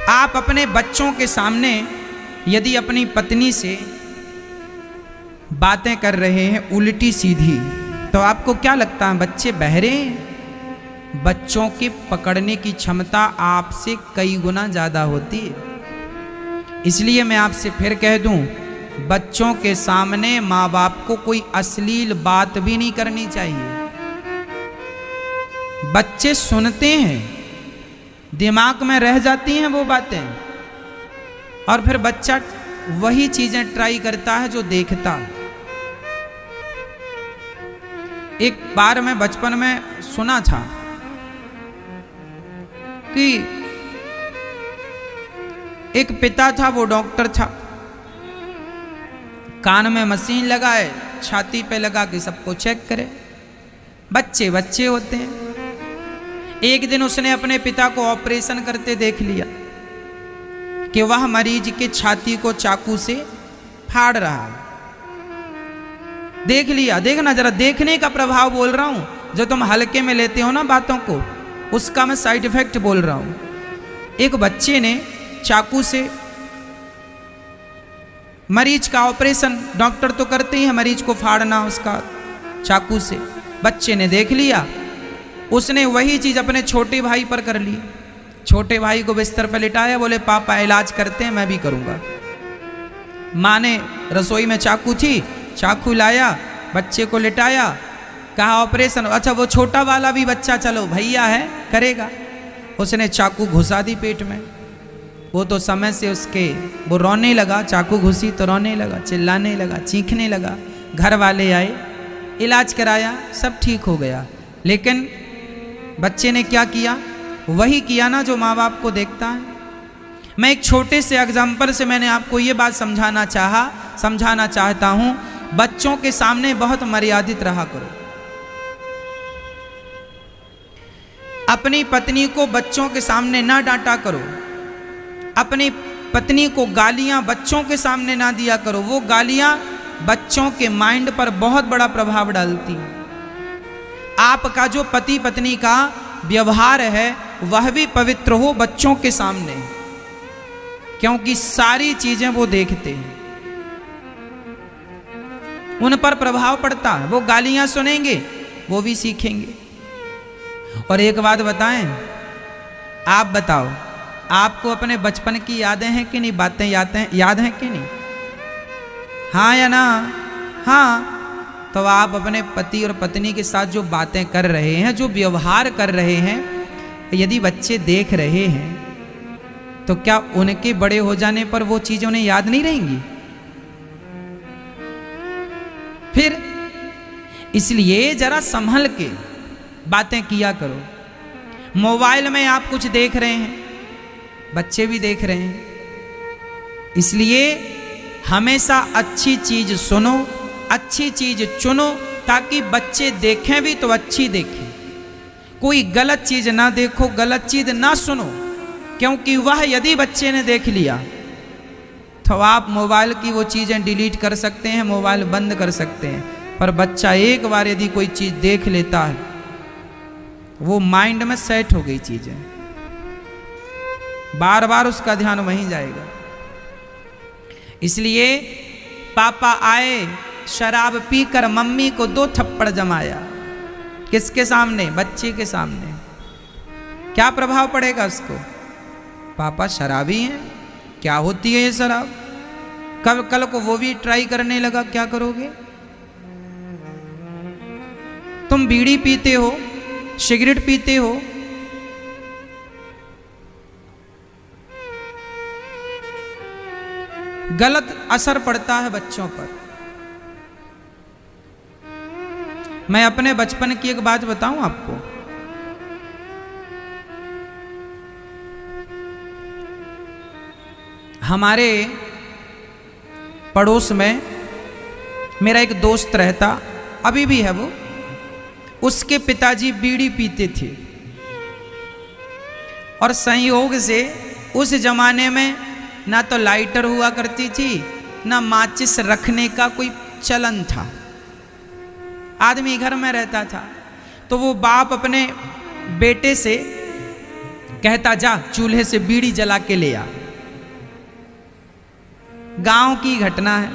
आप अपने बच्चों के सामने यदि अपनी पत्नी से बातें कर रहे हैं उल्टी सीधी, तो आपको क्या लगता है बच्चे बहरे हैं? बच्चों की पकड़ने की क्षमता आपसे कई गुना ज़्यादा होती है। इसलिए मैं आपसे फिर कह दूं, बच्चों के सामने माँ बाप को कोई अश्लील बात भी नहीं करनी चाहिए। बच्चे सुनते हैं, दिमाग में रह जाती हैं वो बातें, और फिर बच्चा वही चीजें ट्राई करता है जो देखता। एक बार मैं बचपन में सुना था कि एक पिता था, वो डॉक्टर था, कान में मशीन लगाए, छाती पे लगा के सबको चेक करे। बच्चे बच्चे होते हैं। एक दिन उसने अपने पिता को ऑपरेशन करते देख लिया कि वह मरीज के छाती को चाकू से फाड़ रहा है। देख लिया, देखना जरा, देखने का प्रभाव बोल रहा हूं, जो तुम हल्के में लेते हो ना बातों को, उसका मैं साइड इफेक्ट बोल रहा हूं। एक बच्चे ने चाकू से मरीज का ऑपरेशन, डॉक्टर तो करते ही है मरीज को फाड़ना उसका चाकू से, बच्चे ने देख लिया। उसने वही चीज अपने छोटे भाई पर कर ली। छोटे भाई को बिस्तर पर लिटाया, बोले पापा इलाज करते हैं, मैं भी करूंगा। माँ ने रसोई में चाकू थी, चाकू लाया, बच्चे को लिटाया, कहा ऑपरेशन। अच्छा वो छोटा वाला भी बच्चा, चलो भैया है करेगा। उसने चाकू घुसा दी पेट में। वो तो समय से वो रोने लगा, चाकू घुसी तो रोने लगा, चिल्लाने लगा, चीखने लगा। घर वाले आए, इलाज कराया, सब ठीक हो गया। लेकिन बच्चे ने क्या किया? वही किया ना जो माँ बाप को देखता है। मैं एक छोटे से एग्जाम्पल से मैंने आपको ये बात समझाना चाहता हूँ, बच्चों के सामने बहुत मर्यादित रहा करो। अपनी पत्नी को बच्चों के सामने ना डांटा करो। अपनी पत्नी को गालियां बच्चों के सामने ना दिया करो। वो गालियां बच्चों के माइंड पर बहुत बड़ा प्रभाव डालती हैं। आपका जो पति पत्नी का व्यवहार है वह भी पवित्र हो बच्चों के सामने, क्योंकि सारी चीजें वो देखते हैं, उन पर प्रभाव पड़ता है। वो गालियां सुनेंगे, वो भी सीखेंगे। और एक बात बताएं, आप बताओ, आपको अपने बचपन की यादें हैं कि नहीं? बातें याद हैं कि नहीं? हाँ या ना? हाँ। तो आप अपने पति और पत्नी के साथ जो बातें कर रहे हैं, जो व्यवहार कर रहे हैं, यदि बच्चे देख रहे हैं तो क्या उनके बड़े हो जाने पर वो चीजें उन्हें याद नहीं रहेंगी? फिर इसलिए जरा संभल के बातें किया करो। मोबाइल में आप कुछ देख रहे हैं, बच्चे भी देख रहे हैं, इसलिए हमेशा अच्छी चीज सुनो, अच्छी चीज चुनो, ताकि बच्चे देखें भी तो अच्छी देखें। कोई गलत चीज ना देखो, गलत चीज ना सुनो, क्योंकि वह यदि बच्चे ने देख लिया तो आप मोबाइल की वो चीजें डिलीट कर सकते हैं, मोबाइल बंद कर सकते हैं। पर बच्चा एक बार यदि कोई चीज देख लेता है, वो माइंड में सेट हो गई चीजें, बार बार उसका ध्यान वहीं जाएगा। इसलिए पापा आए, शराब पीकर मम्मी को 2 थप्पड़ जमाया। किसके सामने? बच्चे के सामने। क्या प्रभाव पड़ेगा उसको? पापा शराबी हैं, क्या होती है ये शराब? कल को वो भी ट्राई करने लगा, क्या करोगे? तुम बीड़ी पीते हो, सिगरेट पीते हो, गलत असर पड़ता है बच्चों पर। मैं अपने बचपन की एक बात बताऊं आपको। हमारे पड़ोस में मेरा एक दोस्त रहता, अभी भी है वो। उसके पिताजी बीड़ी पीते थे, और संयोग से उस जमाने में ना तो लाइटर हुआ करती थी, ना माचिस रखने का कोई चलन था। आदमी घर में रहता था, तो वो बाप अपने बेटे से कहता जा चूल्हे से बीड़ी जला के ले आ। गांव की घटना है,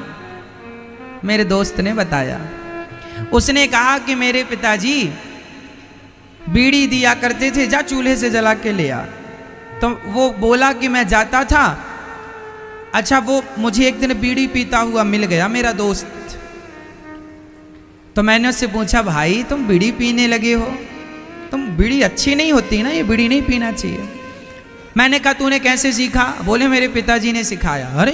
मेरे दोस्त ने बताया। उसने कहा कि मेरे पिताजी बीड़ी दिया करते थे, जा चूल्हे से जला के ले आ। तो वो बोला कि मैं जाता था। अच्छा, वो मुझे एक दिन बीड़ी पीता हुआ मिल गया, मेरा दोस्त। तो मैंने उससे पूछा, भाई तुम बीड़ी पीने लगे हो, तुम बीड़ी अच्छी नहीं होती ना, ये बीड़ी नहीं पीना चाहिए। मैंने कहा तूने कैसे सीखा? बोले मेरे पिताजी ने सिखाया। अरे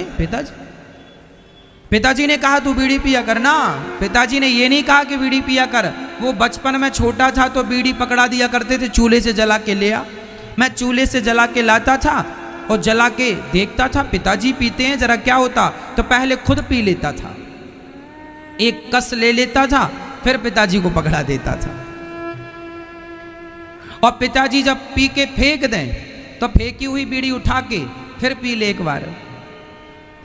पिताजी ने कहा तू बीड़ी पिया कर ना। पिताजी ने ये नहीं कहा कि बीड़ी पिया कर। वो बचपन में छोटा था तो बीड़ी पकड़ा दिया करते थे, चूल्हे से जला के ले आ। मैं चूल्हे से जला के लाता था और जला के देखता था पिताजी पीते हैं, जरा क्या होता। तो पहले खुद पी लेता था, एक कस ले लेता था, फिर पिताजी को पकड़ा देता था। और पिताजी जब पी के फेंक दें तो फेंकी हुई बीड़ी उठा के फिर पी ले एक बार।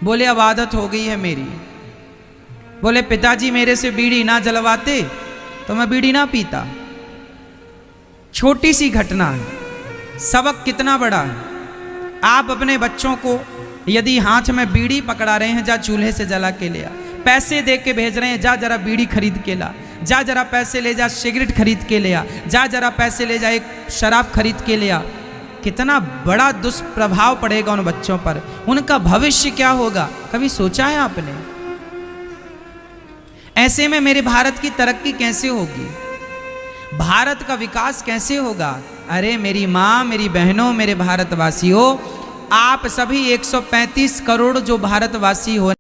बोले अब आदत हो गई है मेरी। बोले पिताजी मेरे से बीड़ी ना जलवाते तो मैं बीड़ी ना पीता। छोटी सी घटना है, सबक कितना बड़ा है। आप अपने बच्चों को यदि हाथ में बीड़ी पकड़ा रहे हैं, जा चूल्हे से जला के ले आ। पैसे दे के भेज रहे हैं, जा जरा बीड़ी खरीद के ला। जा जरा पैसे ले जा सिगरेट खरीद के ले आ। जा जरा पैसे ले जा एक शराब खरीद के ले आ। कितना बड़ा दुष्प्रभाव पड़ेगा उन बच्चों पर, उनका भविष्य क्या होगा, कभी सोचा है आपने? ऐसे में मेरे भारत की तरक्की कैसे होगी, भारत का विकास कैसे होगा? अरे मेरी माँ, मेरी बहनों, मेरे भारतवासियों, आप सभी 135 करोड़ जो भारतवासी हो,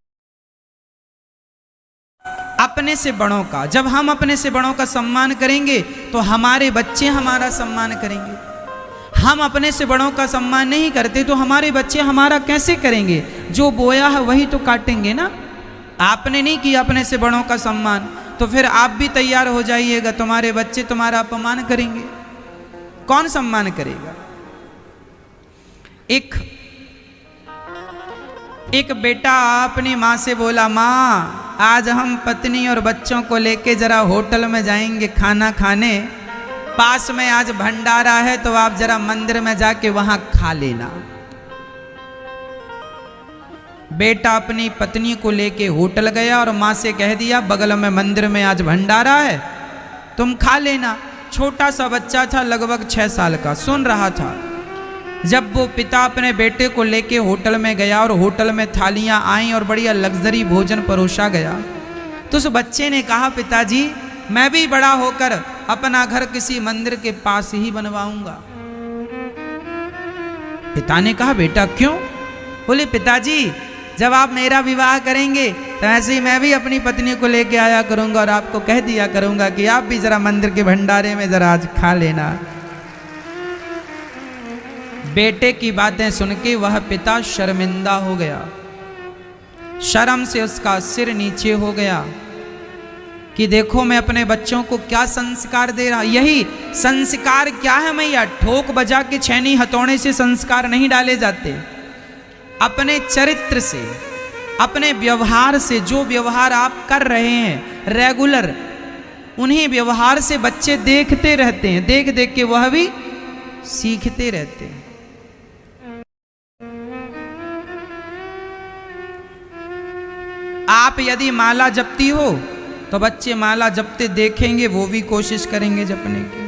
अपने से बड़ों का, जब हम अपने से बड़ों का सम्मान करेंगे तो हमारे बच्चे हमारा सम्मान करेंगे। हम अपने से बड़ों का सम्मान नहीं करते तो हमारे बच्चे हमारा कैसे करेंगे? जो बोया है वही तो काटेंगे ना। आपने नहीं किया अपने से बड़ों का सम्मान, तो फिर आप भी तैयार हो जाइएगा, तुम्हारे बच्चे तुम्हारा अपमान करेंगे। कौन सम्मान करेगा? एक बेटा अपनी माँ से बोला, माँ आज हम पत्नी और बच्चों को लेके जरा होटल में जाएंगे खाना खाने, पास में आज भंडारा है तो आप जरा मंदिर में जाके वहां खा लेना। बेटा अपनी पत्नी को लेके होटल गया और माँ से कह दिया बगल में मंदिर में आज भंडारा है, तुम खा लेना। छोटा सा बच्चा था, लगभग 6 साल का, सुन रहा था। जब वो पिता अपने बेटे को लेके होटल में गया और होटल में थालियां आईं और बढ़िया लग्जरी भोजन परोसा गया, तो उस बच्चे ने कहा, पिताजी मैं भी बड़ा होकर अपना घर किसी मंदिर के पास ही बनवाऊंगा। पिता ने कहा, बेटा क्यों? बोले पिताजी जब आप मेरा विवाह करेंगे तो ऐसे ही मैं भी अपनी पत्नी को लेके आया करूंगा और आपको कह दिया करूंगा कि आप भी जरा मंदिर के भंडारे में जरा आज खा लेना। बेटे की बातें सुन के वह पिता शर्मिंदा हो गया, शर्म से उसका सिर नीचे हो गया कि देखो मैं अपने बच्चों को क्या संस्कार दे रहा। यही संस्कार क्या है मैया? ठोक बजा के छैनी हथौड़े से संस्कार नहीं डाले जाते। अपने चरित्र से, अपने व्यवहार से, जो व्यवहार आप कर रहे हैं रेगुलर, उन्हीं व्यवहार से बच्चे देखते रहते हैं, देख देख के वह भी सीखते रहते हैं। आप यदि माला जपती हो तो बच्चे माला जपते देखेंगे, वो भी कोशिश करेंगे जपने की।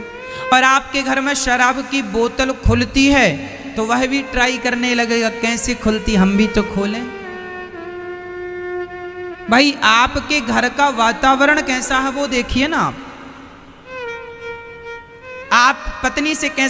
और आपके घर में शराब की बोतल खुलती है तो वह भी ट्राई करने लगेगा, कैसे खुलती, हम भी तो खोलें। भाई आपके घर का वातावरण कैसा है वो देखिए ना। आप पत्नी से कैसे